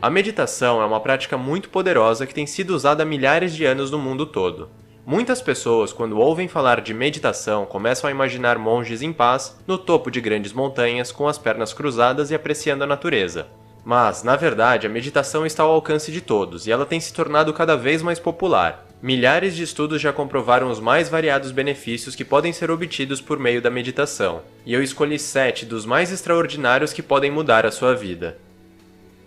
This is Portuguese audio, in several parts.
A meditação é uma prática muito poderosa que tem sido usada há milhares de anos no mundo todo. Muitas pessoas, quando ouvem falar de meditação, começam a imaginar monges em paz, no topo de grandes montanhas, com as pernas cruzadas e apreciando a natureza. Mas, na verdade, a meditação está ao alcance de todos e ela tem se tornado cada vez mais popular. Milhares de estudos já comprovaram os mais variados benefícios que podem ser obtidos por meio da meditação, e eu escolhi 7 dos mais extraordinários que podem mudar a sua vida.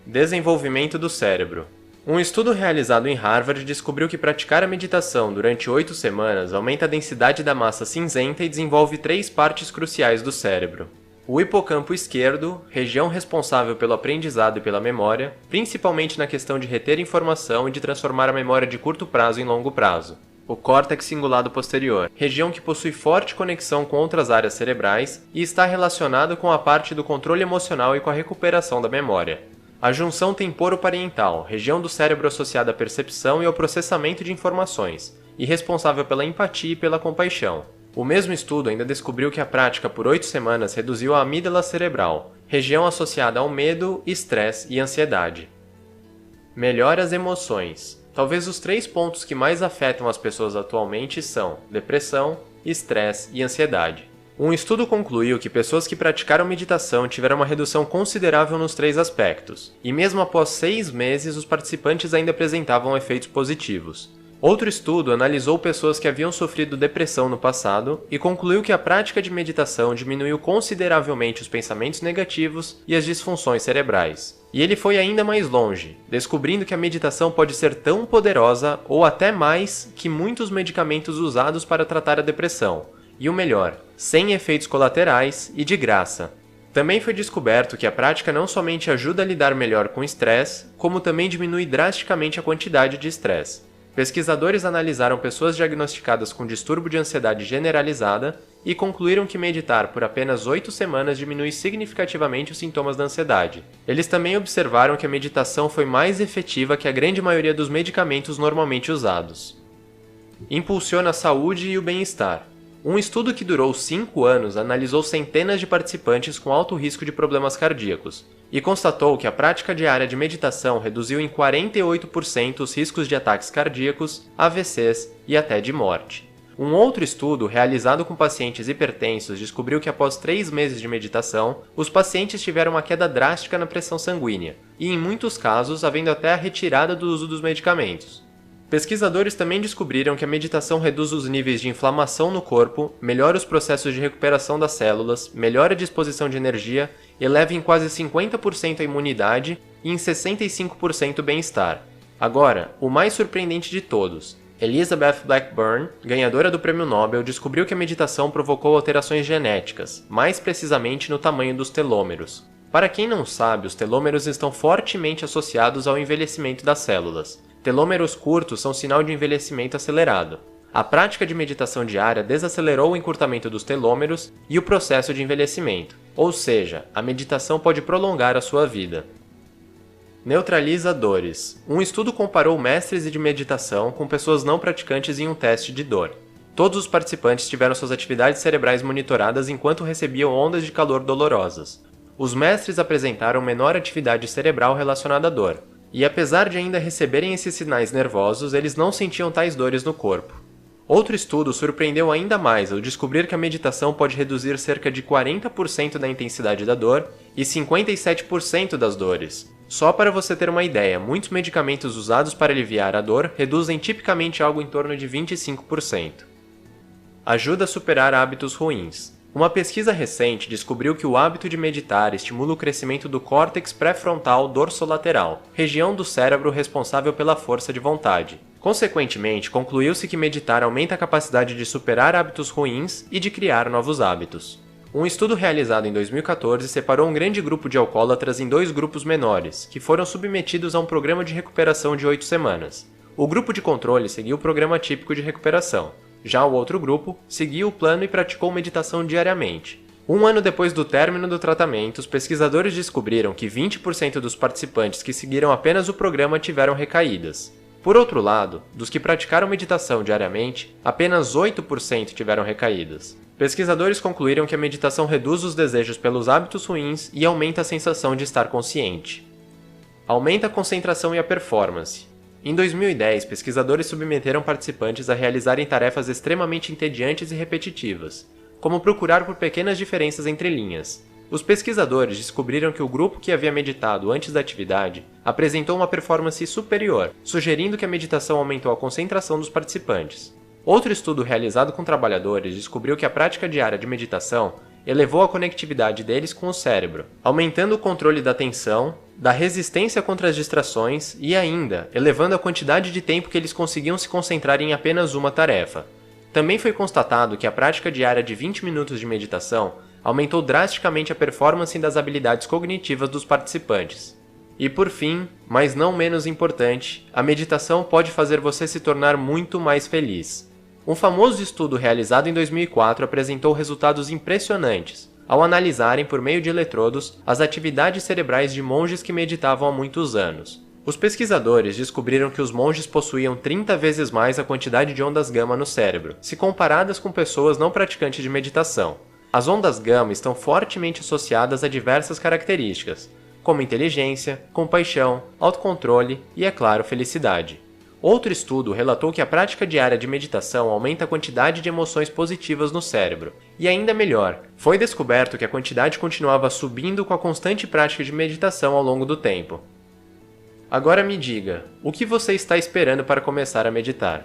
Desenvolvimento do cérebro. Um estudo realizado em Harvard descobriu que praticar a meditação durante 8 semanas aumenta a densidade da massa cinzenta e desenvolve 3 partes cruciais do cérebro. O hipocampo esquerdo, região responsável pelo aprendizado e pela memória, principalmente na questão de reter informação e de transformar a memória de curto prazo em longo prazo. O córtex cingulado posterior, região que possui forte conexão com outras áreas cerebrais e está relacionado com a parte do controle emocional e com a recuperação da memória. A junção temporoparietal, região do cérebro associada à percepção e ao processamento de informações, e responsável pela empatia e pela compaixão. O mesmo estudo ainda descobriu que a prática por 8 semanas reduziu a amígdala cerebral, região associada ao medo, estresse e ansiedade. Melhora as emoções. Talvez os 3 pontos que mais afetam as pessoas atualmente são depressão, estresse e ansiedade. Um estudo concluiu que pessoas que praticaram meditação tiveram uma redução considerável nos 3 aspectos, e mesmo após 6 meses os participantes ainda apresentavam efeitos positivos. Outro estudo analisou pessoas que haviam sofrido depressão no passado e concluiu que a prática de meditação diminuiu consideravelmente os pensamentos negativos e as disfunções cerebrais. E ele foi ainda mais longe, descobrindo que a meditação pode ser tão poderosa ou até mais que muitos medicamentos usados para tratar a depressão. E o melhor, sem efeitos colaterais e de graça. Também foi descoberto que a prática não somente ajuda a lidar melhor com o estresse, como também diminui drasticamente a quantidade de estresse. Pesquisadores analisaram pessoas diagnosticadas com distúrbio de ansiedade generalizada e concluíram que meditar por apenas 8 semanas diminui significativamente os sintomas da ansiedade. Eles também observaram que a meditação foi mais efetiva que a grande maioria dos medicamentos normalmente usados. Impulsiona a saúde e o bem-estar. Um estudo que durou 5 anos analisou centenas de participantes com alto risco de problemas cardíacos e constatou que a prática diária de meditação reduziu em 48% os riscos de ataques cardíacos, AVCs e até de morte. Um outro estudo, realizado com pacientes hipertensos, descobriu que após 3 meses de meditação, os pacientes tiveram uma queda drástica na pressão sanguínea e, em muitos casos, havendo até a retirada do uso dos medicamentos. Pesquisadores também descobriram que a meditação reduz os níveis de inflamação no corpo, melhora os processos de recuperação das células, melhora a disposição de energia, eleva em quase 50% a imunidade e em 65% o bem-estar. Agora, o mais surpreendente de todos. Elizabeth Blackburn, ganhadora do Prêmio Nobel, descobriu que a meditação provocou alterações genéticas, mais precisamente no tamanho dos telômeros. Para quem não sabe, os telômeros estão fortemente associados ao envelhecimento das células. Telômeros curtos são sinal de envelhecimento acelerado. A prática de meditação diária desacelerou o encurtamento dos telômeros e o processo de envelhecimento, ou seja, a meditação pode prolongar a sua vida. Neutraliza dores. Um estudo comparou mestres de meditação com pessoas não praticantes em um teste de dor. Todos os participantes tiveram suas atividades cerebrais monitoradas enquanto recebiam ondas de calor dolorosas. Os mestres apresentaram menor atividade cerebral relacionada à dor. E apesar de ainda receberem esses sinais nervosos, eles não sentiam tais dores no corpo. Outro estudo surpreendeu ainda mais ao descobrir que a meditação pode reduzir cerca de 40% da intensidade da dor e 57% das dores. Só para você ter uma ideia, muitos medicamentos usados para aliviar a dor reduzem tipicamente algo em torno de 25%. Ajuda a superar hábitos ruins. Uma pesquisa recente descobriu que o hábito de meditar estimula o crescimento do córtex pré-frontal dorsolateral, região do cérebro responsável pela força de vontade. Consequentemente, concluiu-se que meditar aumenta a capacidade de superar hábitos ruins e de criar novos hábitos. Um estudo realizado em 2014 separou um grande grupo de alcoólatras em 2 grupos menores, que foram submetidos a um programa de recuperação de 8 semanas. O grupo de controle seguiu o programa típico de recuperação. Já o outro grupo seguiu o plano e praticou meditação diariamente. 1 ano depois do término do tratamento, os pesquisadores descobriram que 20% dos participantes que seguiram apenas o programa tiveram recaídas. Por outro lado, dos que praticaram meditação diariamente, apenas 8% tiveram recaídas. Pesquisadores concluíram que a meditação reduz os desejos pelos hábitos ruins e aumenta a sensação de estar consciente. Aumenta a concentração e a performance. Em 2010, pesquisadores submeteram participantes a realizarem tarefas extremamente entediantes e repetitivas, como procurar por pequenas diferenças entre linhas. Os pesquisadores descobriram que o grupo que havia meditado antes da atividade apresentou uma performance superior, sugerindo que a meditação aumentou a concentração dos participantes. Outro estudo realizado com trabalhadores descobriu que a prática diária de meditação elevou a conectividade deles com o cérebro, aumentando o controle da atenção, da resistência contra as distrações e ainda elevando a quantidade de tempo que eles conseguiam se concentrar em apenas uma tarefa. Também foi constatado que a prática diária de 20 minutos de meditação aumentou drasticamente a performance das habilidades cognitivas dos participantes. E por fim, mas não menos importante, a meditação pode fazer você se tornar muito mais feliz. Um famoso estudo realizado em 2004 apresentou resultados impressionantes, ao analisarem por meio de eletrodos as atividades cerebrais de monges que meditavam há muitos anos. Os pesquisadores descobriram que os monges possuíam 30 vezes mais a quantidade de ondas gama no cérebro, se comparadas com pessoas não praticantes de meditação. As ondas gama estão fortemente associadas a diversas características, como inteligência, compaixão, autocontrole e, é claro, felicidade. Outro estudo relatou que a prática diária de meditação aumenta a quantidade de emoções positivas no cérebro. E ainda melhor, foi descoberto que a quantidade continuava subindo com a constante prática de meditação ao longo do tempo. Agora me diga, o que você está esperando para começar a meditar?